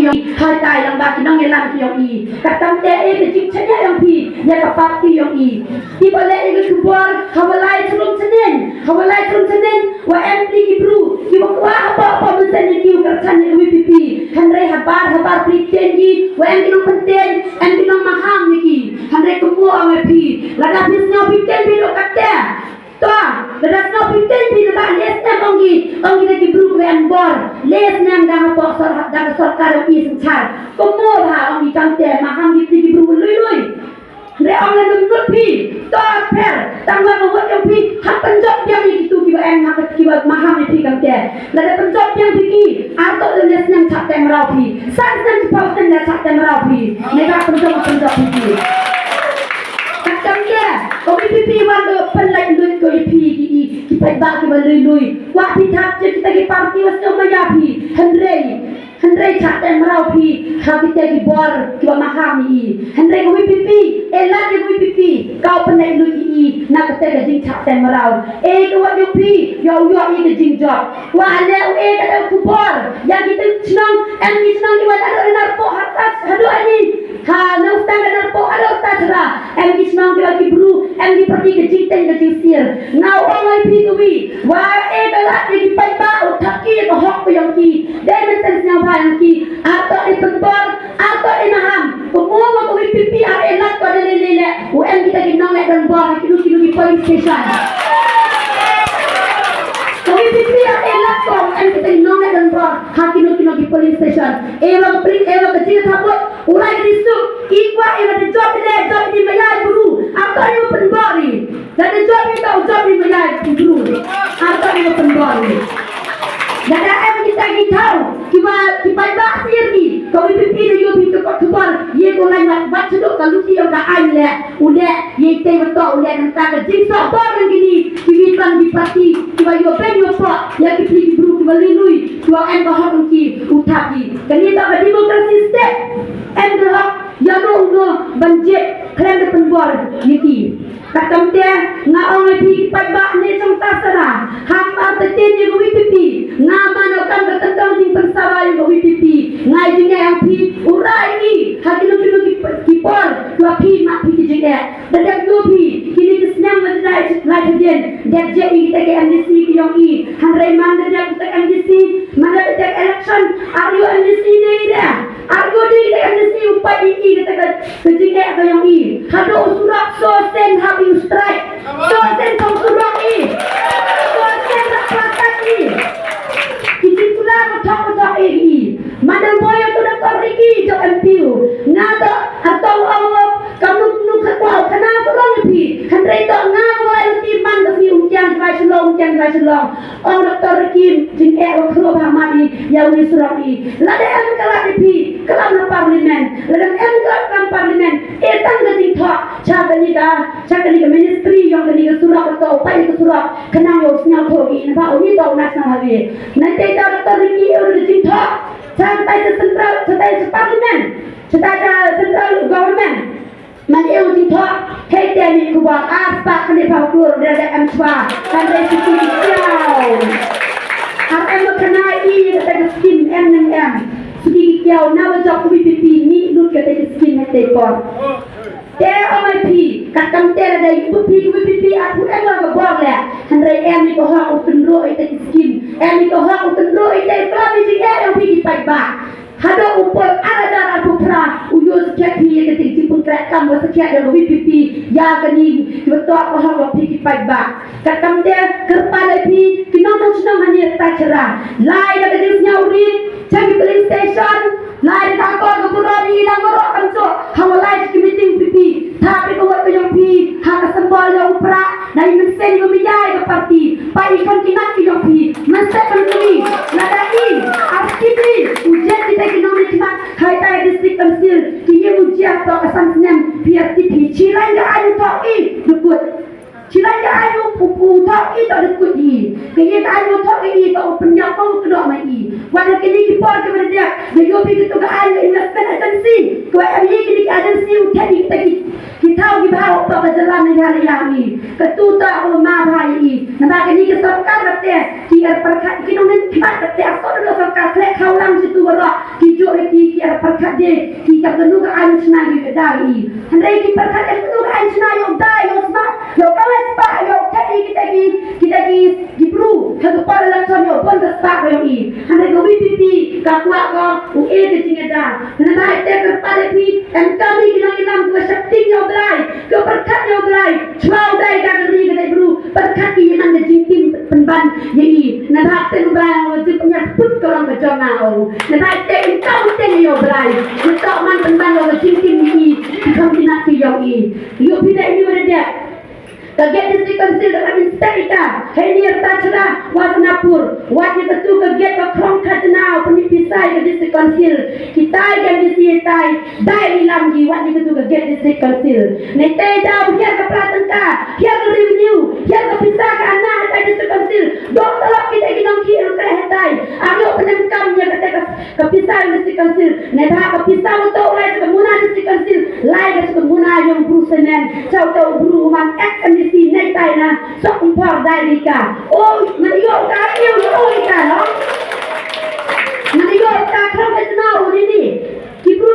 yang hai tai yang baki nong yang yang i katam te ke jikchanya yang pi ya kapati yang i ti bale ke kubor hawalai tulung senen wa empty ki bru ki wa apa mesen ki kersan ni WPP handre habar pritenji wa empty nong penten empty nong maham ni ki handre kumu ame pi lada bisnya piten bi lo katte toa lada sno piten bi ba les na ongi lagi bru wen bor les nam dang po sarkar i sanchar kumu bha ongi kamte maham ki bru lui re ong le nut pi to per tang ma ngo yang pi hak penjot yang itu ki em hak ki maham ni pi kamte la da penjot yang pi ki ato le nes nam chak tem rau pi san san pau ten la chak tem rau pi ne ga penjot pi kamte ko pi wan do pen lai lui ko pi ki pai ba ki ba lui wa pi thap je kita ki parti was no ma ya pi Henry cak tem rau pi ha kita ki bor ki ba maham ni Henry ko WPP elat ki WPP kau penai lu i na ka te ka jing cak tem rau ko wa yo pi yo i ka jing job wa le ka da ku bor ya kita senang ki senang ni wa ada nar po hatat hadu ani ha na ustang ka nar po ada ustad ra ki senang ki bru ki pergi ke jing ten ka jing sir ngau ong pi ku wi wa ka la ki pai ba uthak ki ko hok ko yang ki de men sen nya yang ki atau di pentor atau di maham semua ko WPP are elat ko lele UN kita ginong dan bor kilu di police station ko WPP are elat ko UN kita ginong dan bor kilu di police station ewa kecil sabut ulai risuk ikwa di job di mayai buru atau di penbori dan job di mayai buru atau di penbori Dada kita tahu kibai ba sir ni ko WPP ni yo bi ko kubor ye ko lai mat bat chuduk ka luti yo ka ai le ude ye te beto ude nan ta ka jing so bor nang gini ki pan di parti kibai yo ben yo po ya ki pli bru ki bali lui ko en ba hok ki uthapi kani ta ba demokrasi state en do hok ya no banjet klan de penbor yiti katamte nga ong pi pai ba ni trong ta sara ham ta te ni ko WPP nga mano kan katang ding pansaway ko WPP ngai jing yang pi urai ni hakilo ki por ko pi ma pi jing da do pi kini kisnam ma dai lai again that je kita ke MDC ki yong i hanrai man da kita MDC mana kita election are you MDC ni da are you di MDC upai i kita ke jing ka yong i hado surat so sen habi strike so sen tong surat i so sen rapat i kiti pula kotak i madam boy tu dak pergi jo MPU ngado atau Allah kamu nu kau kenapa orang pi henry to ngau ai ti man ka fi ujang vai selong orang doktor kim jing wa khlo ba mari ya wi surati la de am kala pi kala na parlimen la de am kala parlimen etang ga ti tho cha ka ni ka ministry yang ni ka surat to pai ka surat kenang yo snya tho ki na ba oni to national highway na te ta doktor ki yo ti tho sampai ke parlimen central government man eu di tho hei te ni ku ba apa kene pa kur de am swa kan de ti kiao am kena i de skin em sudi kiao na wa jok WPP ni lut ke de skin te por te OIP katam te de WPP aku em ga bor le han re em ni ko ha utun ro te skin em ni ko ha utun ro te pra ni ji em pi pai ba hado upor ada aku pra uyus kaki ke ti pun kam wa sakya de WPP ya kani beto ko ha ro pi pai ba katam te kerpale pi kinong senang hanya ta cerah lai de dis nyauri cari police station lai ta ko gubernur ina ngoro kanco hawalai ki meeting pipi tapi ko wa yang pi ha ka sembol yang pra dai mesen yo mijai ke parti pai kan kinat ki yo pi mesen kan ni ladai aktivi ujian kita kinong ni kimat hai tai district council ki ye ujian to ka samnem PRTP cilai ga ayu to i dukut cilai ga ayu pupu to i to dukut i ke ye ga ayu to i to penyak ko kedo mai i wala kini ki por ke berdia de yo pi to ga ayu investment agency ko ye kini agency uthai ki thau ki bhau to ka jalan ni hari yang ke tu ta ko ma bhai i na ke ni ke sarkar rate ki ar par ki no ne kimat rate ko do sarkar khle khaulang situ ro ki jo ki perkat dia kita perlu ke air senang kita dari hendai kita perkat dia perlu ke air senang yang dari yang sebab yang kawan sebab yang tadi kita di perlu harus pada langsung yang pun sebab yang ini hendai kau pipi kakak kau UE ke sini dah hendai kita kepada pi dan kami kita dua septing yang berai ke perkat yang berai celau dari kageri kita perlu perkat yang anda jintim penban yang ini hendai kita berai wajib punya put orang berjongau hendai kita kau yang berai untuk man penban yang jintim ini kau tidak yang ini you tidak ini berada kaget district council dengan Insta Henir Tachra Waznapur wajib betul kaget ke Krong Kajnau penipisai ke district council kita yang disitai dai lam di wajib betul kaget district council nete jauh hiar ke Pratengka hiar ke revenue hiar ke pisah ke anak dari district council dok tolak kita ginong kiri ke hetai ayo penemkam yang kata ke pisah district council neta ke pisah untuk lai ke muna district council lai ke muna yang berusaha jauh tahu beruman di nay tay na sok impor dai ka ôi manigo ka yêu ôi ka no manigo ka khram ke na uri ni kipru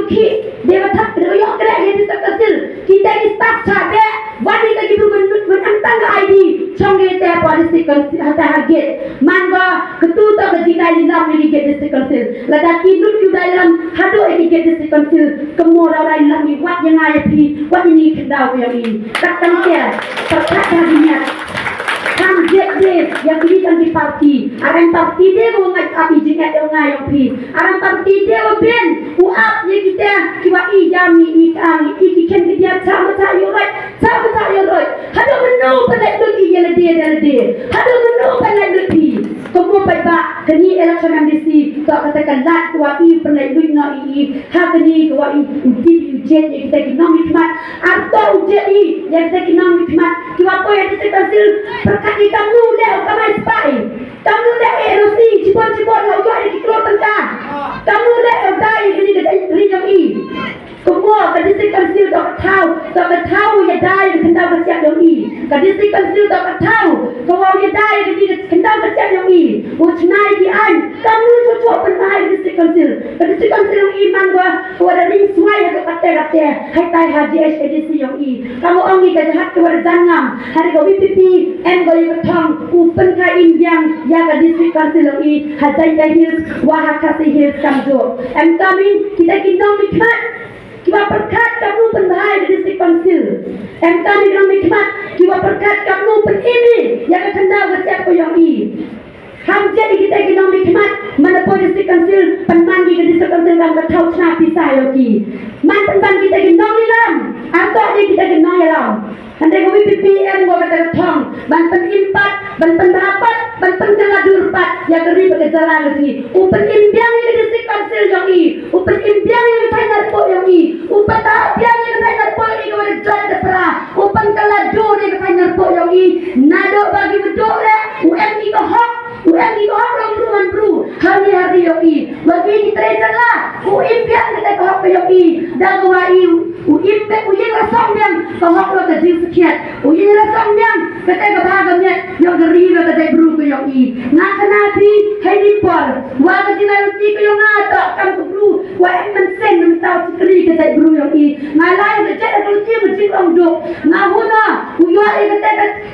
ki dewa thak de yo kre ye di takasil kita ki staff chabe wani ka kipru ben antang ka id chonge te policy kan hata haget mango ketu to ke jina ni nam ni ke district council lada ki lut yu dalam hado ki ke district council kemo rai lam ni wat yang ai pi wat ni kendau yang ini takkan ke perkat hadinya kan dia yang diberikan di parti arang parti dia mengat api jika dia ngayong pi arang parti dia ben uap ye kita kiwa i jami i kang i kiken dia sama sayurat hado menu pada duki ye dia hado menu pada duki kamu pai kini election MDC to katakan lat kiwa i pada duki no i ha kini kiwa i uji ujian ye kita kinong hikmat atau ujian i yang kita kinong hikmat kiwa po ye kita hasil perkati kamu dah kamai spai kamu dah erosi cipon lau ada di keluar tengah kamu dah dai ini dari jam i semua ke district council tak tahu ya dai kendau bersiap jam i ke district council tak tahu kau ya dai kendau bersiap jam i ucnai di an kamu cucu penai district council ke district council i mangwa ada ring suai ada kata hai tai haji SPDC yang i kamu ongi ke jahat ke ada jangam hari kau BPP em kau yang thong open ka Indian ya ke district council yang i hajai hills wahakasi hills kamjo em kami kita kindong mikmat kiwa perkat kamu penbahai di district council em kami kindong mikmat kiwa perkat kamu pen ini ya ke kendau ke siapa yang i ham jadi kita kindong mikmat mana po district council penmangi ke district council kam ke thau chna pisah yoki man penban kita kindong ni lam atau dia kita kindong ya lam andai kami PPM gua kata thong ban pen impat ban pen berapat ban pen keladur pat ya keri pakai jalan lagi upen imbiang yang district council yang i upen imbiang yang thai narpo yang i upen tapiang yang thai narpo yang i kau ada jual depra upen keladur yang thai narpo yang i nado bagi bedok le UMI ko hok orang beruan bru hari-hari yang i bagi kita jalan imbiang kita ko hok yang i dan gua i imbe uyin rasong yang ko hok lo ke sekian uyin rasong yang kata kebahagiaan yang geri lo kata bru ko yang i na kanapi hedi por wa ka jinaruti ko yang ata kam ko bru wa men sen men tau kri kata bru yang i na lai ke jada ko ti mo ti ong do na huna uyo ai kata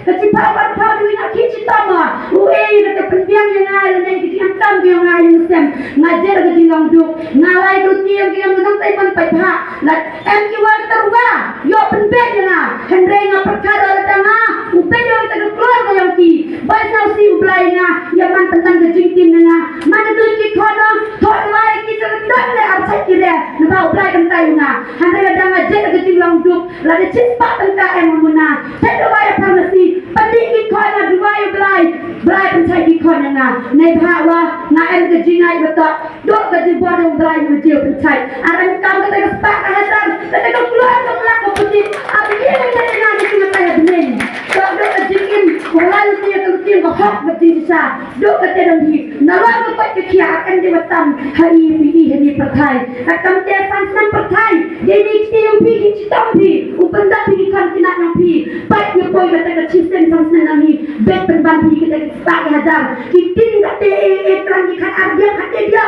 ka ti pa duwi na ki ti tama uei kata pendiang yang ai le ki ti am yang ai yang sem na jada ko ti ong do na lai ko ti yang menang tai pan pai pha na em ki wa terwa yo penbe na hendrei nga perkara tanga upen yo ta keluar ko yang ki bai sau si ublai na ya man tentang ke jingtin na mana tu ki khono thot lai ki tak le archai ki le na ba ublai kan tai na hendrei ada nga jet ke jinglong duk la de chispa tangka em muna tai do bai pharmacy pandi ki khono duai ublai blai kan chai ki khono na nei bha wa na em ke jingai betok dok ke ji bo dong blai nu jiu kan chai aran kam ke ta spa ka hasan ta ka keluar ke melak ke putih abi ye na na ni ki mata ya benin dok ke jingin wala lu ke lu ke hok ke ti sa dok ke te dong hi na wa ke pat ke kia akan di watam hari ini hari pertai akan te pansan pertai jadi ti yang pi ki tam pi upan da pi kan tina yang pi pat ye boy kata ke cisten sansan nami bet penban pi kita tak hajar ki tin kate ekran ki kan ardia kate dia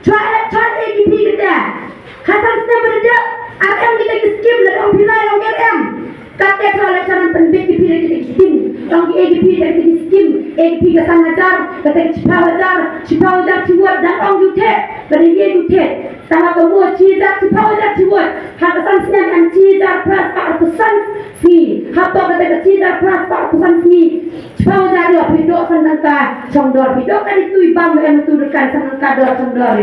Cuaca ini kita Hasan sudah berada. RM kita skim dan orang pilih orang RM. Kata salah cara pendik dipilih kita skim. Orang EGP kita skim. EGP ke sangajar, kata cipawajar cibuat dan orang jutek. Kata ye jutek. Sama kamu cipawajar cibuat. Hasan sudah yang cijar pras pak pesan si. Hapa kata cijar pras pak pesan si. Cipawajar dia pidok sanangka condor pidok kan itu ibang yang turunkan sanangka dor condor.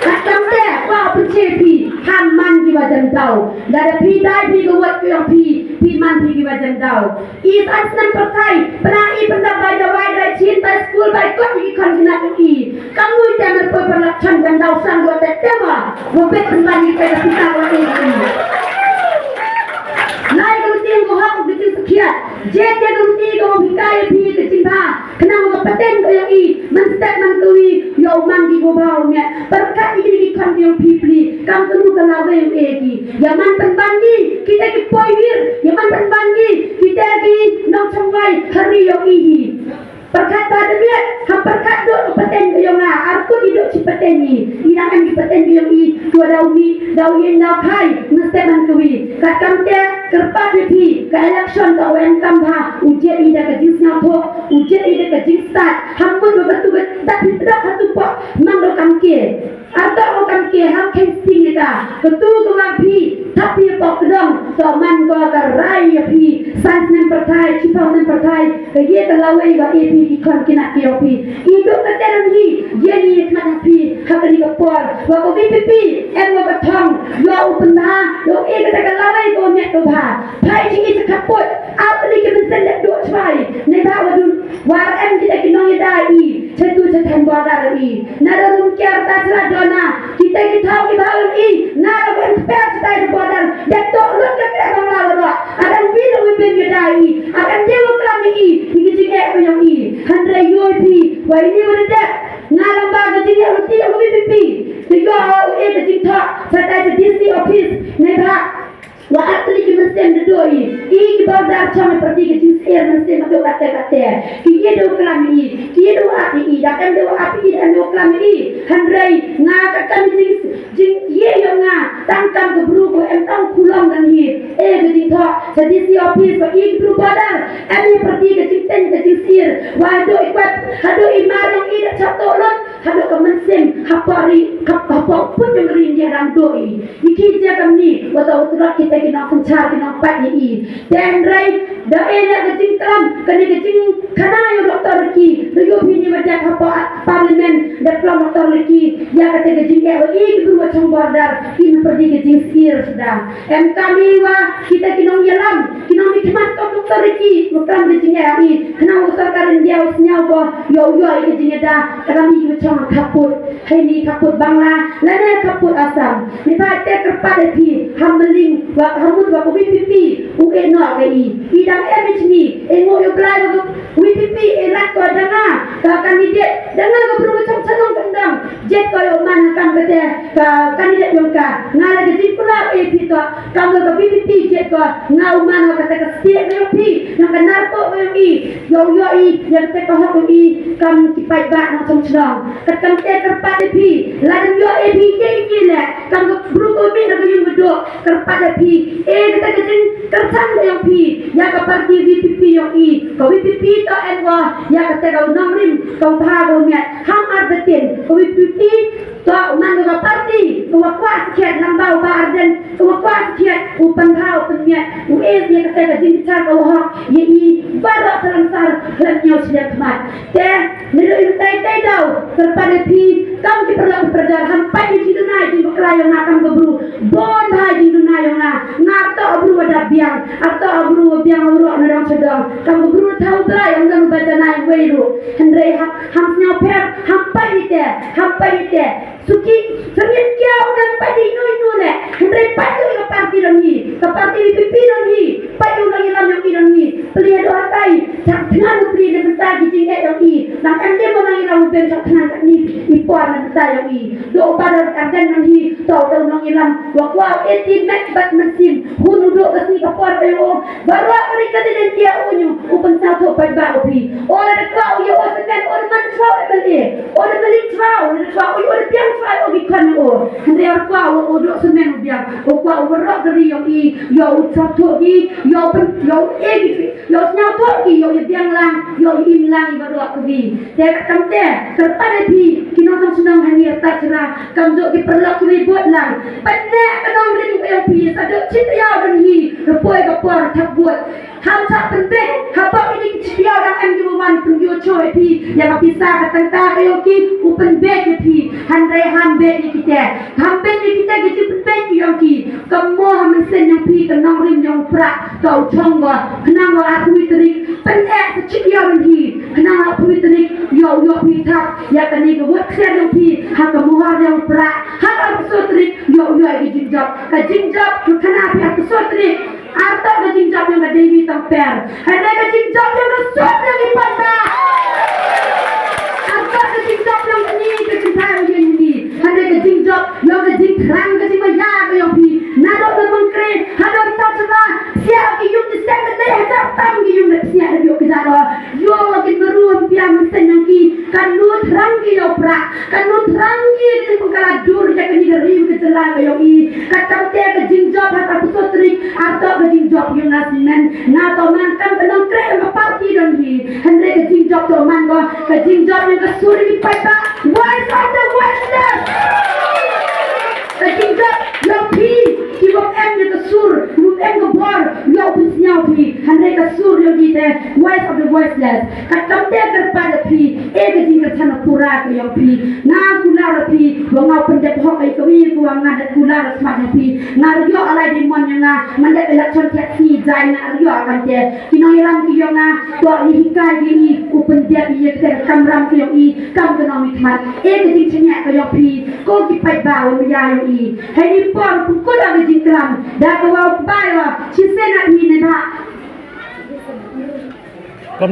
Kadang deh, wah percepi, man di wajan tau. Dari pidai pi gawat yang pi man di wajan tau. Isan senang perkai, penai pendapat dawai cinta school by kot di kan kena i. Kamu jangan perlakuan dan tau sang dua tema. Bobet kembali pada kita lagi. Naik kemudian kau hak kecil sekian. Jet kemudian kau bikai pi kecil bah. Kenapa kau paten kau yang i? Menstek mantui, yo mangi kau bau nya. Berkat ini kan yang pipli. Kamu tunggu kalau yang egi. Yaman penbandi kita ki poir. Yaman penbandi kita ki nong cengwai hari yang i. Berkat pada dia, berkat dok paten kau yang aku hidup si paten ni. Ilangan di paten kau yang i. Dua dau yen dau kai. Menstek mantui. Kat kamte kerpa di ke election kau yang kamha. Ujian ida ke jinsnya pok. Ujian ida ke jinstat. Hampun betul tapi tidak satu pok. Mando kamke. Atau orang ke ham casting kita betul kau pi tapi pok dong so man kau kerai pi sans mempertai cipau mempertai kaya kelawai wa pi ikon kena pi itu keteran hi jadi kena pi hakani kapor wa ko pi en wa batong yo upna yo kata kelawai ko nek ko ba pai ji kapot apa ni ke mesen do try ne ba wa dun war em kita kinong yadai cetu cetan bodar i narum kiar ta chra kita tahu di bawah ini, nara berpers dari badan, jatuh lut ke bawah bawah, akan bilu bibir gedai, akan jauh kami ini jika yang ini, handai yopi, wah ini berada, nara baga jika uti yang bibi, jika awak jika saya DC office, neba. Wa atli ki mesin doi i bawa chama pergi ke jinsir mesin madu kata ki do klami ki do api da kan do api dan do klami handrai nga kan jing ye yo nga tangkam ke bru ko em tang kulong dan hi ke jing tho jadi si office ko i bru badar em pergi ke jinten ke jinsir wa do ikwat hado imar yang i chato lot hado ke mesin hapari kapapa pun yang ring dia ram doi iki je kami wa ta utrat kita kena pencari kena pat ni dan rai dah elak kecing kelam kena kecing kana yo doktor ki yo bini macam apa parlimen deklom doktor ki ya kata kecing ke i dua macam border ini pergi kecing sir sudah em kami wa kita kena yelam kena mikmat doktor ki bukan kecing ni kena usah karin dia usnya ko yo kecing dah kami macam kaput ini kaput bangla lana kaput asam ni pate kerpa di hamling wa hamut wa WPP uke no kai idang emich ni engo yo plano WPP elat ko danga ka kandidat danga ko pro macam sanong kendang jet ko yo man kan kete ka kandidat yo ka ngala ke jipula e pito kamu ko WPP jet ko ngau man ko kata ka stie yo pi nang narko yo yo yang te ko hak i kam tipai ba nang som sedang katam te kerpa de pi ladang yo e pi ke le kam ko bru ko mi na ko yung do kerpa de pi kita kecing tersang yang pi ya ke parti WPP yang i ko WPP to enwa ya ke kau namrim kau thago nya ham ardetin ko WPP to man ko parti ko kuat chet lambau barden ko kuat chet upan thau punya us ya ke kecing car ko hok ye i barak serangsar lemnya sudah kemat te niru tai dau terpada pi kam ki perlu perjar hampai di dunai di beklayo ngakam gebru bon hai di dunai ngato abru ada biang atau abru biang abru nadang sedang kamu guru tahu berai yang kamu baca naik weiru hendrai hamnya per hampai ite suki semin kia unan padi inu ne hendrai padu ke parti rangi ke parti WPP rangi padu rangi lam yang rangi pelihat doa tai tak dengan peli de bentar di jinge yang i nang ende mo rangi ram ben tak dengan ni ipuan na bentar yang i do pada adan rangi tau nang ilam wa eti mek bat mesin hunu do kasi kapor ayo baru mereka tidak dia unyu upan satu pai ba opi orang kau yo sekan orang man trau beli orang beli trau yo orang piang trau obi kan o hande ar kwa o do semen biang o kwa o ro dari yo I yo ucap to I yo pen yo yo nyau to I yo biang lang yo im lang ba ro ko bi te kam te kerpa de pi kino tong senang hani ta cera kam jo ki perlu ko bi buat lang penne kanong rin ko yo pi sa do chit ya dan hi ko poi ko por thap buat ham sa pen be ha pa ini chit ya dan am ju wan pun yo choi pi ya ma bisa ka tang ta ko yo ki upen be ki pi han re ham be ni kita ham be ni kita ki pen be ki yo ki kam mo ham sen yo pi kanong rin yo pra ko chong wa kanang wa aku itri pen e chit ya dan hi kanang aku itri yo pi thap ya kan ni ko wat sen yo pi ha ka mo wa yo pra ha ka sotri yo ki jinjap ka jinjap ku kana pi aku sotri arta ka jinjap yo ka dewi tamper ada ka jinjap yo ka sotri ni panda arta ka jinjap yo ni ka cinta yo ni ada ka jinjap yo ka jingrang ka jimaya ka yo pi na do ka mangkre hado ta chana sia ki yung ni sen ka deh ta tam ki yung sia yo ki jaro yo ki beruam pia men yang ki kan lut rang ki yo pra kan lut rang ki pukala dur ya ka ni riu ka jala ka yo I ka tam te ka jinjap ha ka sotri arta ka jinjap yo na simen na to man kam ka nang kre ma parti don hi hande ka jinjap to man go ka jinjap yo ka suri ni pata voice of the western ka jinjap yo pi ki wo em yo ka sur wo em ka bor yo pun nyau pi hande ka sur yo di te voice of the voiceless ka tam te ka pada pi e ka jinga chana pura ka yo pi na kula ra pi wo ngau pen de ho ai ka wi ku nga de kula ra sma pi na yo alai di mon nga man de election tek si jai na yo akan te kino ilang ki yo nga to ni hikai di ni ku pen de ye te kam ram ki yo I kam ka no mi khat e ka jing chnya ka yo pi ko ki pai ba wo mi ya yo I hai ni pon ku ko da ka jing kram da ka wa bai wa chi se na ni ne ba so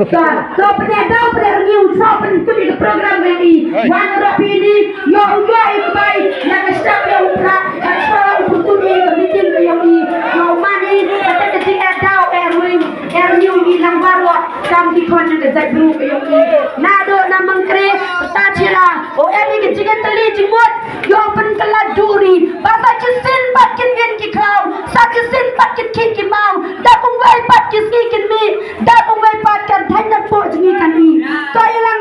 pada review so pada itu di program ini wan rapi ini yo itu baik yang step yang pra extra untuk ni meeting yang ini mau mani kata ketik dau review ini lang baru kam di kon yang zat dulu yang ini nado na mangkre ta chira o ini kejigan teli jimut yo pen kala duri bata chisin patkin gen ki klau sa chisin patkin ki mau da pung wai pat ki kin mi da pung wai pat kan thanh po jengi kan ni so ilang